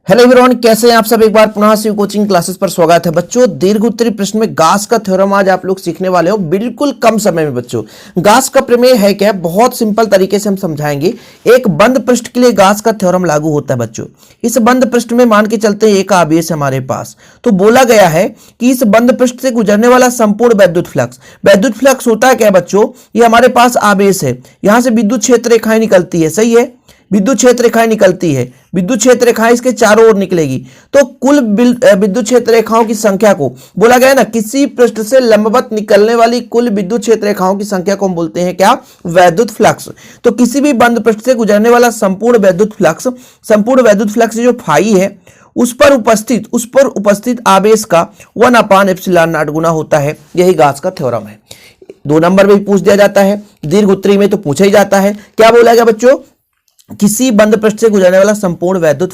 Hello everyone, कैसे हैं आप सब। एक बार पुनः से कोचिंग क्लासेस पर स्वागत है बच्चों। दीर्घ प्रश्न में गास का थ्योरम आज आप लोग सीखने वाले हो बिल्कुल कम समय में। बच्चों गास का प्रमेय है क्या, बहुत सिंपल तरीके से हम समझाएंगे। एक बंद पृष्ठ के लिए गास का थ्योरम लागू होता है बच्चों। इस बंद पृष्ठ में मान के चलते हैं एक आवेश हमारे पास, तो बोला गया है कि इस बंद पृष्ठ से गुजरने वाला संपूर्ण वैद्युत फ्लक्स होता है क्या बच्चों, ये हमारे पास आवेश है, यहां से विद्युत क्षेत्र रेखाएं निकलती है, सही है, विद्युत क्षेत्र रेखाएं निकलती है, विद्युत क्षेत्र रेखाएं इसके चारों ओर निकलेगी, तो कुल विद्युत क्षेत्र रेखाओं की संख्या को बोला गया ना, किसी पृष्ठ से लंबवत निकलने वाली कुल विद्युत क्षेत्र रेखाओं की संख्या को हम बोलते हैं क्या, वैद्युत फ्लक्स। तो किसी भी बंद पृष्ठ से गुजरने वाला संपूर्ण वैद्युत फ्लक्स जो फाई है उस पर उपस्थित आवेश का 1/ε0 गुना होता है। यही गास का थ्योरम है। 2 नंबर में भी पूछ दिया जाता है, दीर्घ उत्तरी में तो पूछा ही जाता है। क्या बोला गया बच्चों, किसी बंद पृष्ठ से गुजरने वाला संपूर्ण वैद्युत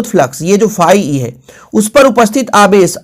फ्लक्स ये जो फाई ई है उस पर उपस्थित आवेश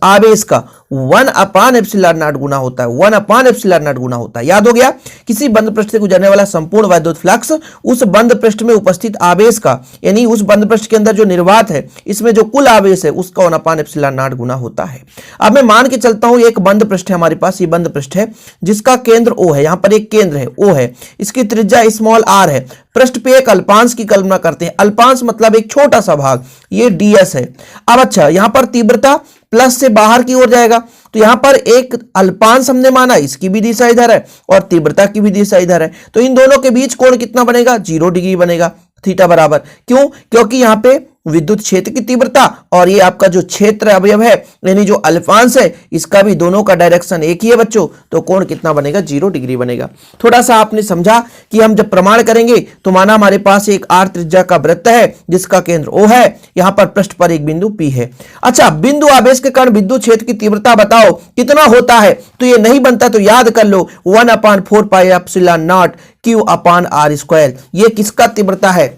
का 1/ε0 गुना होता है, 1/ε0 गुना होता है। याद हो गया, किसी बंद पृष्ठ से गुजरने वाला संपूर्ण वैद्युत फ्लक्स उस बंद पृष्ठ में उपस्थित आवेश का, यानी उस बंद पृष्ठ के अंदर जो निर्वात है इसमें जो कुल आवेश है उसका 1/ε0 गुना होता है। अब मैं मान के चलता हूं एक बंद पृष्ठ है हमारे पास, ये बंद पृष्ठ है जिसका केंद्र O है, यहां पर एक केंद्र है O है, इसकी त्रिज्या स्मॉल r है। पृष्ठ पे एक अल्पांश की कल्पना करते हैं, अल्पांश मतलब एक छोटा सा भाग, ये ds है। अब अच्छा, यहां पर तीव्रता प्लस से बाहर की ओर जाएगा, तो यहां पर एक अल्पांश हमने माना, इसकी भी दिशा इधर है और तीव्रता की भी दिशा इधर है, तो इन दोनों के बीच कोण कितना बनेगा, 0 डिग्री बनेगा, थीटा बराबर। क्यों, क्योंकि यहां पे विद्युत क्षेत्र की तीव्रता और ये आपका जो क्षेत्र अवयव है यानी जो अल्पांश है इसका भी दोनों का डायरेक्शन एक ही है बच्चों, तो कोण कितना बनेगा, 0 डिग्री बनेगा। थोड़ा सा आपने समझा कि हम जब प्रमाण करेंगे तो माना हमारे पास एक r त्रिज्या का वृत्त है जिसका केंद्र O है, यहां पर पृष्ठ पर एक बिंदु P है। अच्छा, बिंदु आवेश के कारण विद्युत क्षेत्र की तीव्रता बताओ कितना होता है, तो ये नहीं बनता तो याद कर लो 1/4πε0 Q/r²। ये किसका तीव्रता है,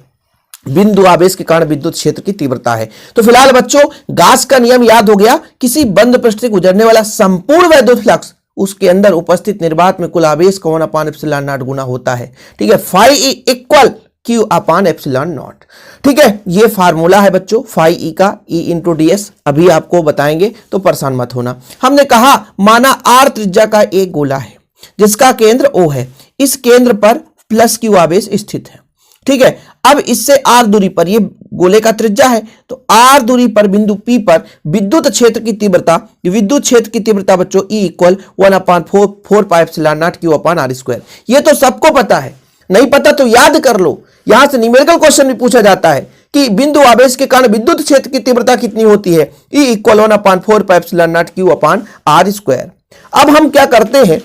बिंदु आवेश के कारण विद्युत क्षेत्र की तीव्रता है। तो फिलहाल बच्चों गास का नियम याद हो गया, किसी बंद पृष्ठ से गुजरने वाला संपूर्ण वैद्युत फ्लक्स उसके अंदर उपस्थित निर्वात में कुल आवेश का 1/ε0 गुना होता है। ठीक है, फाई ई इक्वल Q/ε0। ठीक है, ये फार्मूला है बच्चों फाई ई का, E × ds अभी आपको बताएंगे तो परेशान मत होना। हमने कहा माना r त्रिज्या का एक गोला है जिसका केंद्र O है, इस केंद्र पर प्लस Q आवेश स्थित है। ठीक है, अब इससे r दूरी पर, ये गोले का त्रिज्या है, तो r दूरी पर बिंदु P पर विद्युत क्षेत्र की तीव्रता बच्चों E इक्वल 1/4πε0 Q/r²। ये तो सबको पता है, नहीं पता तो याद कर लो, यहां से न्यूमेरिकल क्वेश्चन भी पूछा जाता है कि बिंदु आवेश के कारण विद्युत क्षेत्र की तीव्रता कितनी होती है, E इक्वल 1/4πε0 Q/r²। अब हम क्या करते हैं,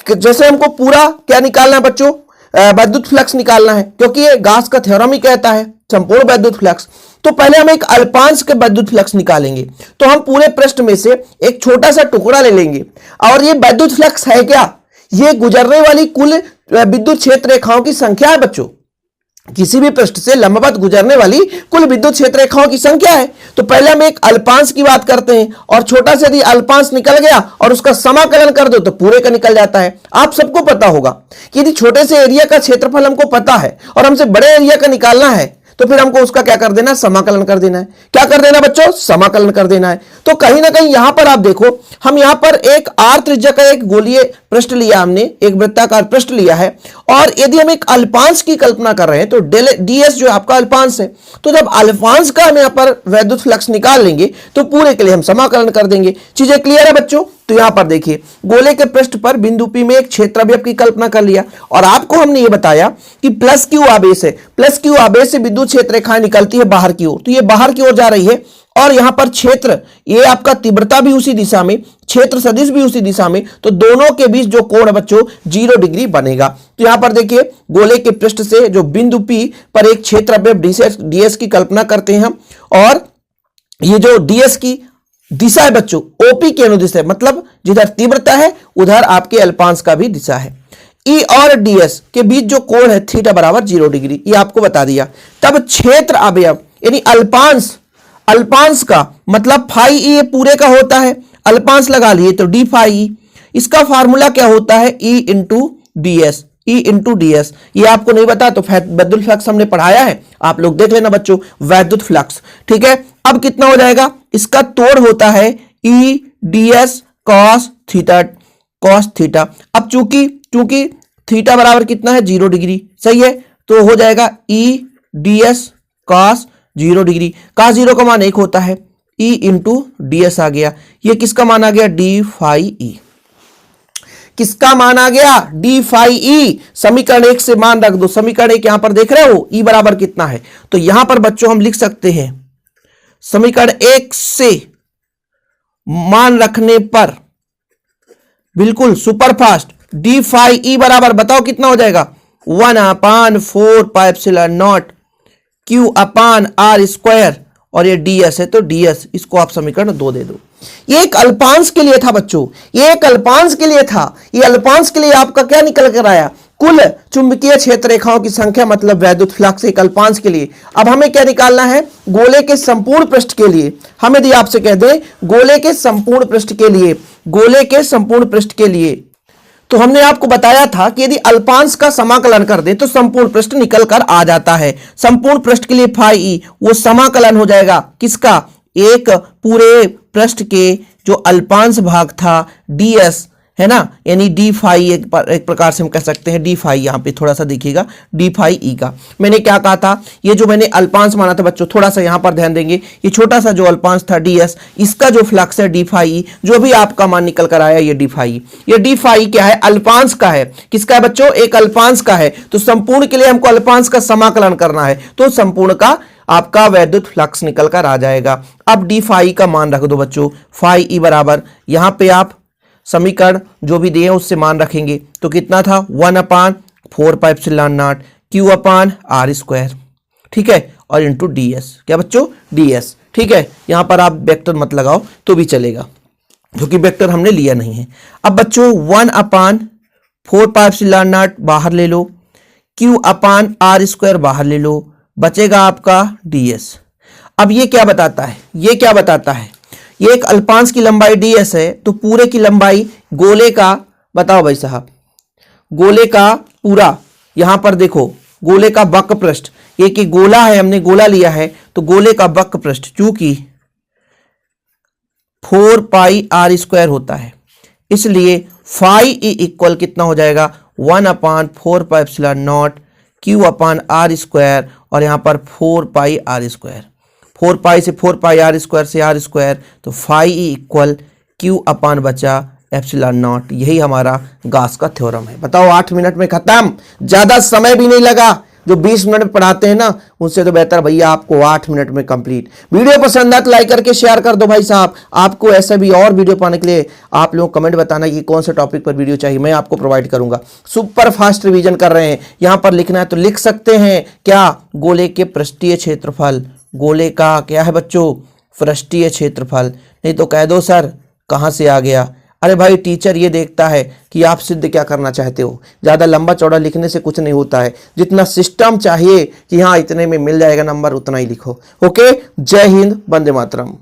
जैसे हमको पूरा क्या निकालना है बच्चों, वैद्युत फ्लक्स निकालना है, क्योंकि ये गास का थ्योरम ही कहता है संपूर्ण वैद्युत फ्लक्स। तो पहले हम एक अल्पांश के वैद्युत फ्लक्स निकालेंगे, तो हम पूरे पृष्ठ में से एक छोटा सा टुकड़ा ले लेंगे और ये वैद्युत फ्लक्स है क्या, ये गुजरने वाली कुल विद्युत क्षेत्र रेखाओं की संख्या है बच्चों, किसी भी पृष्ठ से लंबवत गुजरने वाली कुल विद्युत क्षेत्र रेखाओं की संख्या है। तो पहले हम एक अल्पांश की बात करते हैं, और छोटा से यदि अल्पांश निकल गया और उसका समाकलन कर दो तो पूरे का निकल जाता है। आप सबको पता होगा कि यदि छोटे से एरिया का क्षेत्रफल हमको पता है और हमसे बड़े एरिया का निकालना है तो फिर हमको उसका क्या कर देना, समाकलन कर देना है। क्या कर देना बच्चों, समाकलन कर देना है। तो कहीं ना कहीं यहां पर आप देखो, हम यहां पर एक r त्रिज्या का एक गोलीय पृष्ठ लिया, हमने एक वृत्ताकार पृष्ठ लिया है, और यदि हम एक अल्पांश की कल्पना कर रहे हैं तो ds जो आपका अल्पांश है, तो जब अल्पांश का हम यहां पर वैद्युत फ्लक्स निकाल लेंगे तो पूरे के लिए हम समाकलन कर देंगे। चीजें क्लियर है बच्चों। तो यहां पर देखिए, गोले के पृष्ठ पर बिंदु P में एक क्षेत्रावयव की कल्पना कर लिया, और आपको हमने ये बताया कि प्लस Q आवेश है, प्लस Q आवेश से विद्युत क्षेत्र रेखाएं निकलती है बाहर की ओर, तो ये बाहर की ओर जा रही है, और यहां पर क्षेत्र, ये आपका तीव्रता भी उसी दिशा में, क्षेत्र सदिश भी उसी दिशा में, तो दोनों के बीच जो कोण है बच्चों 0 डिग्री बनेगा। तो यहां पर देखिए, गोले के पृष्ठ से जो बिंदु P पर एक क्षेत्रावयव ds की कल्पना करते हैं हम, और ये जो ds की दिशा है बच्चों OP के अनुदिश है, मतलब जिधर तीव्रता है उधर आपके अल्पांश का भी दिशा है। E और ds के बीच जो कोण है थीटा बराबर 0 डिग्री, ये आपको बता दिया। तब क्षेत्र अवयव यानी अल्पांश का मतलब फाई ई पूरे का होता है, अल्पांश लगा लिए तो d फाई ई, इसका फार्मूला क्या होता है, E × ds। E into D S. ये आपको नहीं पता तो वैद्युत फ्लक्स हमने पढ़ाया है, आप लोग देख लेना बच्चों, वैद्युत फ्लक्स। ठीक है, अब कितना हो जाएगा, इसका तोड़ होता है E D S cos theta. अब चूंकि थीटा बराबर कितना है 0 डिग्री, सही है, तो हो जाएगा E D S cos 0 degree. Cos 0 का मान 1 होता है, ई इंटू डी एस आ गया। ये किसका मान आ गया, डी फाई ई। किसका मान आ गया, डी फाई ई। समीकरण 1 से मान रख दो, समीकरण 1 यहां पर देख रहे हो, ई बराबर कितना है, तो यहां पर बच्चों हम लिख सकते हैं समीकरण 1 से मान रखने पर बिल्कुल सुपरफास्ट डी फाई ई बराबर बताओ कितना हो जाएगा, 1/4πε0 क्यू अपान आर स्क्वायर, और ये ds है तो ds, इसको आप समीकरण 2 दे दो। ये एक अल्पांश के लिए था बच्चों, ये एक अल्पांश के लिए था। ये अल्पांश के लिए आपका क्या निकल कर आया, कुल चुंबकीय क्षेत्र रेखाओं की संख्या मतलब वैद्युत फ्लक्स एक अल्पांश के लिए। अब हमें क्या निकालना है, गोले के संपूर्ण पृष्ठ के लिए। हम यदि आपसे कह दें गोले के संपूर्ण पृष्ठ के लिए, गोले के संपूर्ण पृष्ठ के लिए, तो हमने आपको बताया था कि यदि अल्पांश का समाकलन कर दें तो संपूर्ण पृष्ठ निकल कर आ जाता है। संपूर्ण पृष्ठ के लिए फाई ई वो समाकलन हो जाएगा किसका, एक पूरे पृष्ठ के जो अल्पांश भाग था ds है ना, यानी डी फाई एक प्रकार से हम कह सकते हैं डी फाई, यहां पे थोड़ा सा देखिएगा डी फाई ई का। मैंने क्या कहा था, ये जो मैंने अल्पांश माना था बच्चों, थोड़ा सा यहां पर ध्यान देंगे, ये छोटा सा जो अल्पांश था ds, इसका जो फ्लक्स है डी फाई ई, जो भी आपका मान निकल कर आया ये डी फाई। ये डी फाई क्या है, अल्पांश का है। किसका है बच्चों, एक अल्पांश का है। तो संपूर्ण के लिए हमको अल्पांश का समाकलन करना है, तो संपूर्ण का आपका वैद्युत फ्लक्स निकल कर आ जाएगा। अब डी फाई का मान रख दो बच्चों, फाई ई बराबर, यहां पे आप समीकरण जो भी दिए उससे मान रखेंगे, तो कितना था 1/4πε0 क्यू अपान आर स्क्वायर, ठीक है, और इंटू डी एस। क्या बच्चों, डी एस। ठीक है, यहां पर आप वेक्टर मत लगाओ तो भी चलेगा, क्योंकि वेक्टर हमने लिया नहीं है। अब बच्चों 1/4πε0 बाहर ले लो, क्यू अपान आर स्क्वायर बाहर ले लो, बचेगा आपका डी एस। अब ये क्या बताता है, ये क्या बताता है, ये एक अल्पांश की लंबाई ds है, तो पूरे की लंबाई गोले का, बताओ भाई साहब, गोले का पूरा, यहां पर देखो गोले का वक्र पृष्ठ, एक ही गोला है, हमने गोला लिया है, तो गोले का वक्र पृष्ठ चूंकि 4πr² होता है, इसलिए फाई ई इक्वल कितना हो जाएगा 1/4πε0 क्यू अपान आर स्क्वायर, और यहां पर 4πr², 4π से 4πr² से r स्क्वायर, तो फाई ई इक्वल क्यू अपान बचा ε0। यही हमारा गास का थ्योरम है। बताओ 8 मिनट में खत्म, ज्यादा समय भी नहीं लगा। जो 20 मिनट में पढ़ाते हैं ना, उनसे तो बेहतर भैया आपको 8 मिनट में कंप्लीट। वीडियो पसंद आए तो लाइक करके शेयर कर दो भाई साहब। आपको ऐसा भी और वीडियो पाने के लिए आप लोग कमेंट बताना कि कौन से टॉपिक पर वीडियो चाहिए, मैं आपको प्रोवाइड करूंगा। सुपर फास्ट रिवीजन कर रहे हैं, यहां पर लिखना है तो लिख सकते हैं। क्या, गोले के पृष्ठीय क्षेत्रफल, गोले का क्या है बच्चों, पृष्ठीय क्षेत्रफल। नहीं तो कह दो सर कहां से आ गया, अरे भाई टीचर ये देखता है कि आप सिद्ध क्या करना चाहते हो। ज़्यादा लंबा चौड़ा लिखने से कुछ नहीं होता है, जितना सिस्टम चाहिए कि हाँ इतने में मिल जाएगा नंबर, उतना ही लिखो। ओके, जय हिंद, वंदे मातरम।